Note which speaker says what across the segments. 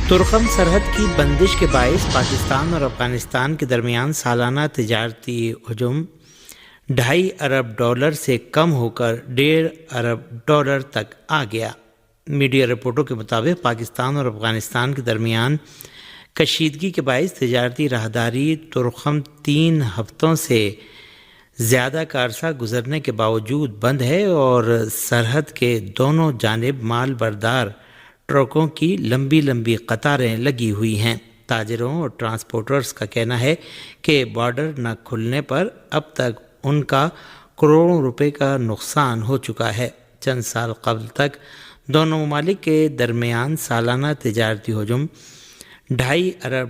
Speaker 1: ترخم سرحد کی بندش کے باعث پاکستان اور افغانستان کے درمیان سالانہ تجارتی حجم $2.5 ارب سے کم ہو کر $1.5 ارب تک آ گیا۔ میڈیا رپورٹوں کے مطابق پاکستان اور افغانستان کے درمیان کشیدگی کے باعث تجارتی راہداری ترخم 3 ہفتوں سے زیادہ کا عرصہ گزرنے کے باوجود بند ہے اور سرحد کے دونوں جانب مال بردار ٹرکوں کی لمبی قطاریں لگی ہوئی ہیں۔ تاجروں اور ٹرانسپورٹرز کا کہنا ہے کہ بارڈر نہ کھلنے پر اب تک ان کا کروڑوں روپے کا نقصان ہو چکا ہے۔ چند سال قبل تک دونوں ممالک کے درمیان سالانہ تجارتی حجم $2.5 ارب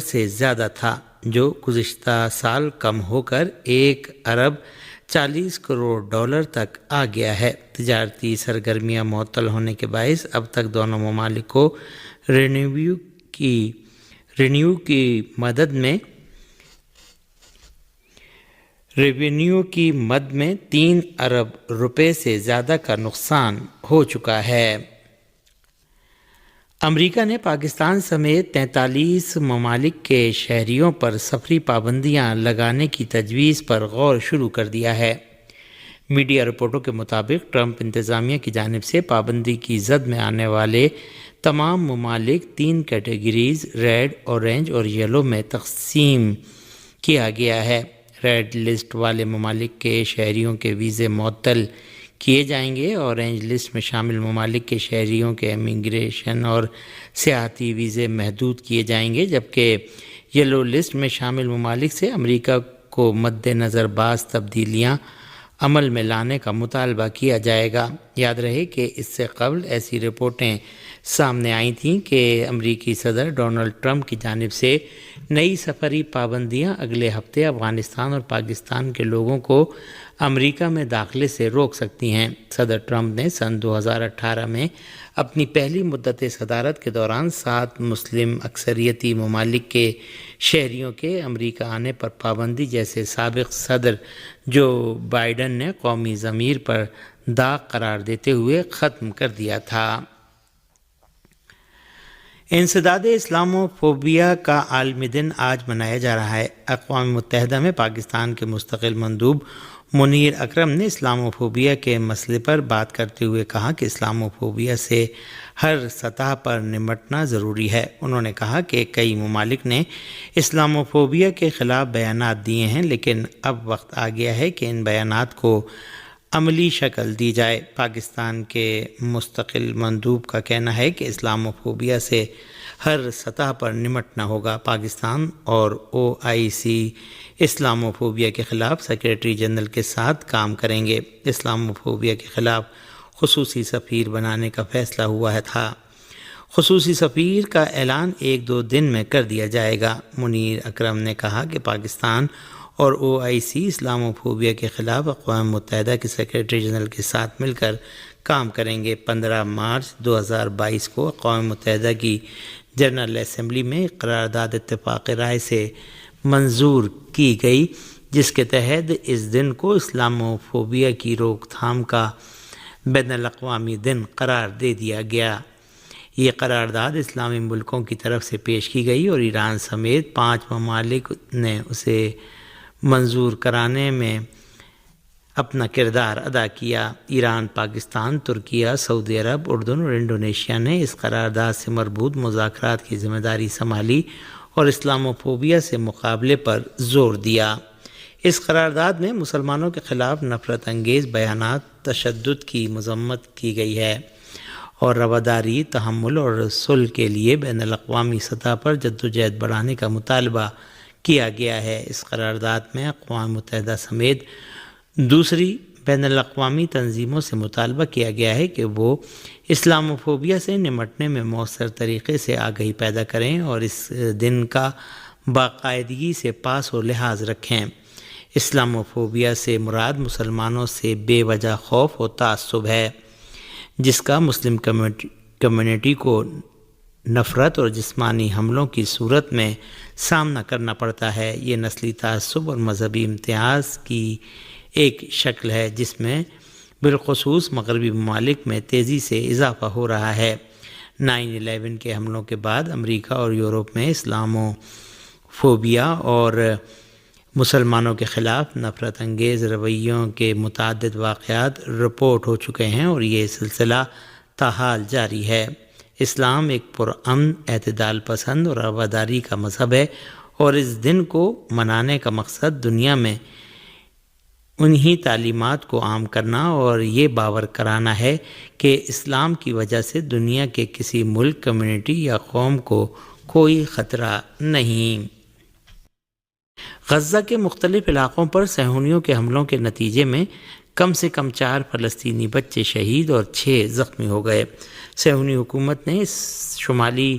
Speaker 1: سے زیادہ تھا، جو گزشتہ سال کم ہو کر $1.40 کروڑ تک آ گیا ہے۔ تجارتی سرگرمیاں معطل ہونے کے باعث اب تک دونوں ممالک کو ریونیو کی مد میں $3 ارب سے زیادہ کا نقصان ہو چکا ہے۔ امریکہ نے پاکستان سمیت 43 ممالک کے شہریوں پر سفری پابندیاں لگانے کی تجویز پر غور شروع کر دیا ہے۔ میڈیا رپورٹوں کے مطابق ٹرمپ انتظامیہ کی جانب سے پابندی کی زد میں آنے والے تمام ممالک 3 کیٹیگریز ریڈ، اورنج اور یلو میں تقسیم کیا گیا ہے۔ ریڈ لسٹ والے ممالک کے شہریوں کے ویزے معطل کیے جائیں گے۔ اورنج لسٹ میں شامل ممالک کے شہریوں کے امیگریشن اور سیاحتی ویزے محدود کیے جائیں گے، جبکہ یلو لسٹ میں شامل ممالک سے امریکہ کو مد نظر بعض تبدیلیاں عمل میں لانے کا مطالبہ کیا جائے گا۔ یاد رہے کہ اس سے قبل ایسی رپورٹیں سامنے آئی تھیں کہ امریکی صدر ڈونلڈ ٹرمپ کی جانب سے نئی سفری پابندیاں اگلے ہفتے افغانستان اور پاکستان کے لوگوں کو امریکہ میں داخلے سے روک سکتی ہیں۔ صدر ٹرمپ نے سن 2018 میں اپنی پہلی مدت صدارت کے دوران 7 مسلم اکثریتی ممالک کے شہریوں کے امریکہ آنے پر پابندی جیسے سابق صدر جو بائیڈن نے قومی ضمیر پر داغ قرار دیتے ہوئے ختم کر دیا تھا۔ انسداد اسلاموفوبیا کا عالمی دن آج منایا جا رہا ہے۔ اقوام متحدہ میں پاکستان کے مستقل مندوب منیر اکرم نے اسلاموفوبیا کے مسئلے پر بات کرتے ہوئے کہا کہ اسلاموفوبیا سے ہر سطح پر نمٹنا ضروری ہے۔ انہوں نے کہا کہ کئی ممالک نے اسلاموفوبیا کے خلاف بیانات دیے ہیں، لیکن اب وقت آ گیا ہے کہ ان بیانات کو عملی شکل دی جائے۔ پاکستان کے مستقل مندوب کا کہنا ہے کہ اسلاموفوبیا سے ہر سطح پر نمٹنا ہوگا۔ پاکستان اور OIC اسلاموفوبیا کے خلاف سیکریٹری جنرل کے ساتھ کام کریں گے۔ اسلاموفوبیا کے خلاف خصوصی سفیر بنانے کا فیصلہ ہوا تھا۔ خصوصی سفیر کا اعلان 1-2 دن میں کر دیا جائے گا۔ منیر اکرم نے کہا کہ پاکستان اور OIC اسلاموفوبیا کے خلاف اقوام متحدہ کے سیکریٹری جنرل کے ساتھ مل کر کام کریں گے۔ 15 مارچ 2022 کو اقوام متحدہ کی جنرل اسمبلی میں قرارداد اتفاق رائے سے منظور کی گئی، جس کے تحت اس دن کو اسلاموفوبیا کی روک تھام کا بین الاقوامی دن قرار دے دیا گیا۔ یہ قرارداد اسلامی ملکوں کی طرف سے پیش کی گئی اور ایران سمیت 5 ممالک نے اسے منظور کرانے میں اپنا کردار ادا کیا۔ ایران، پاکستان، ترکیہ، سعودی عرب، اردن اور انڈونیشیا نے اس قرارداد سے مربوط مذاکرات کی ذمہ داری سنبھالی اور اسلاموفوبیا سے مقابلے پر زور دیا۔ اس قرارداد میں مسلمانوں کے خلاف نفرت انگیز بیانات، تشدد کی مذمت کی گئی ہے اور رواداری، تحمل اور صلح کے لیے بین الاقوامی سطح پر جدوجہد بڑھانے کا مطالبہ کیا گیا ہے۔ اس قرارداد میں اقوام متحدہ سمیت دوسری بین الاقوامی تنظیموں سے مطالبہ کیا گیا ہے کہ وہ اسلاموفوبیا سے نمٹنے میں مؤثر طریقے سے آگہی پیدا کریں اور اس دن کا باقاعدگی سے پاس و لحاظ رکھیں۔ اسلاموفوبیا سے مراد مسلمانوں سے بے وجہ خوف و تعصب ہے، جس کا مسلم کمیونٹی کو نفرت اور جسمانی حملوں کی صورت میں سامنا کرنا پڑتا ہے۔ یہ نسلی تعصب اور مذہبی امتیاز کی ایک شکل ہے جس میں بالخصوص مغربی ممالک میں تیزی سے اضافہ ہو رہا ہے۔ 9/11 کے حملوں کے بعد امریکہ اور یورپ میں اسلامو فوبیا اور مسلمانوں کے خلاف نفرت انگیز رویوں کے متعدد واقعات رپورٹ ہو چکے ہیں اور یہ سلسلہ تاحال جاری ہے۔ اسلام ایک پرامن، اعتدال پسند اور رواداری کا مذہب ہے، اور اس دن کو منانے کا مقصد دنیا میں انہی تعلیمات کو عام کرنا اور یہ باور کرانا ہے کہ اسلام کی وجہ سے دنیا کے کسی ملک، کمیونٹی یا قوم کو کوئی خطرہ نہیں۔ غزہ کے مختلف علاقوں پر صہیونیوں کے حملوں کے نتیجے میں کم سے کم 4 فلسطینی بچے شہید اور 6 زخمی ہو گئے۔ صہیونی حکومت نے شمالی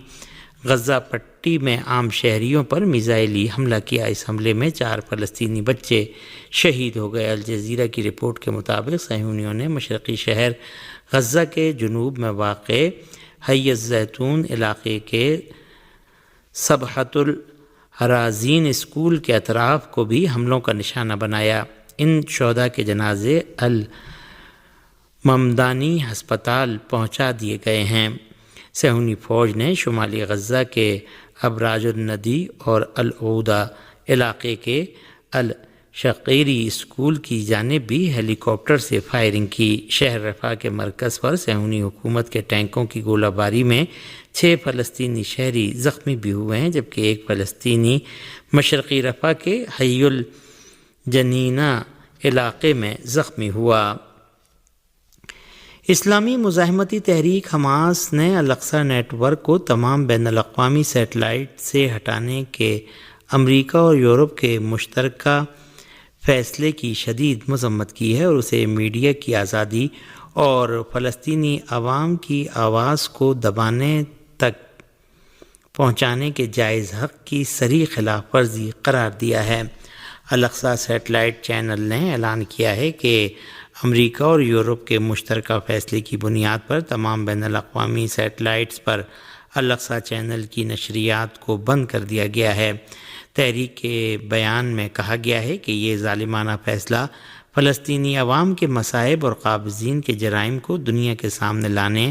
Speaker 1: غزہ پٹی میں عام شہریوں پر میزائلی حملہ کیا۔ اس حملے میں 4 فلسطینی بچے شہید ہو گئے۔ الجزیرہ کی رپورٹ کے مطابق صہیونیوں نے مشرقی شہر غزہ کے جنوب میں واقع حی الزیتون علاقے کے سبحۃ الحرازین اسکول کے اطراف کو بھی حملوں کا نشانہ بنایا۔ ان شہداء کے جنازے الممدانی ہسپتال پہنچا دیے گئے ہیں۔ صہیونی فوج نے شمالی غزہ کے ابراج الندی اور العودہ علاقے کے الشقیری اسکول کی جانب بھی ہیلی کاپٹر سے فائرنگ کی۔ شہر رفح کے مرکز پر صہیونی حکومت کے ٹینکوں کی گولہ باری میں 6 فلسطینی شہری زخمی بھی ہوئے ہیں، جبکہ ایک فلسطینی مشرقی رفح کے حی الجنینہ علاقے میں زخمی ہوا۔ اسلامی مزاحمتی تحریک حماس نے الاقصی نیٹ ورک کو تمام بین الاقوامی سیٹلائٹ سے ہٹانے کے امریکہ اور یورپ کے مشترکہ فیصلے کی شدید مذمت کی ہے اور اسے میڈیا کی آزادی اور فلسطینی عوام کی آواز کو دبانے تک پہنچانے کے جائز حق کی صریح خلاف ورزی قرار دیا ہے۔ الاقصی سیٹلائٹ چینل نے اعلان کیا ہے کہ امریکہ اور یورپ کے مشترکہ فیصلے کی بنیاد پر تمام بین الاقوامی سیٹلائٹس پر الاقصی چینل کی نشریات کو بند کر دیا گیا ہے۔ تحریک کے بیان میں کہا گیا ہے کہ یہ ظالمانہ فیصلہ فلسطینی عوام کے مصائب اور قابضین کے جرائم کو دنیا کے سامنے لانے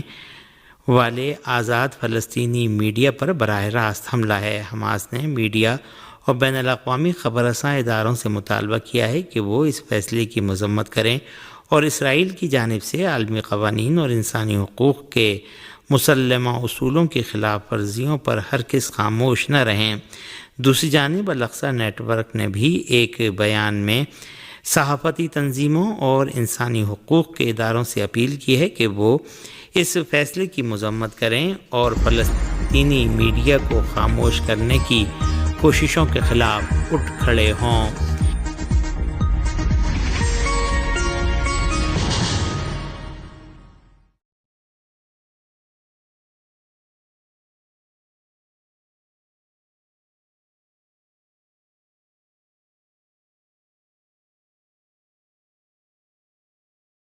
Speaker 1: والے آزاد فلسطینی میڈیا پر براہ راست حملہ ہے۔ حماس نے میڈیا اور بین الاقوامی خبر رساں اداروں سے مطالبہ کیا ہے کہ وہ اس فیصلے کی مذمت کریں اور اسرائیل کی جانب سے عالمی قوانین اور انسانی حقوق کے مسلمہ اصولوں کی خلاف ورزیوں پر ہرگز خاموش نہ رہیں۔ دوسری جانب الاقصی نیٹ ورک نے بھی ایک بیان میں صحافتی تنظیموں اور انسانی حقوق کے اداروں سے اپیل کی ہے کہ وہ اس فیصلے کی مذمت کریں اور فلسطینی میڈیا کو خاموش کرنے کی کوششوں کے خلاف اٹھ کھڑے ہوں۔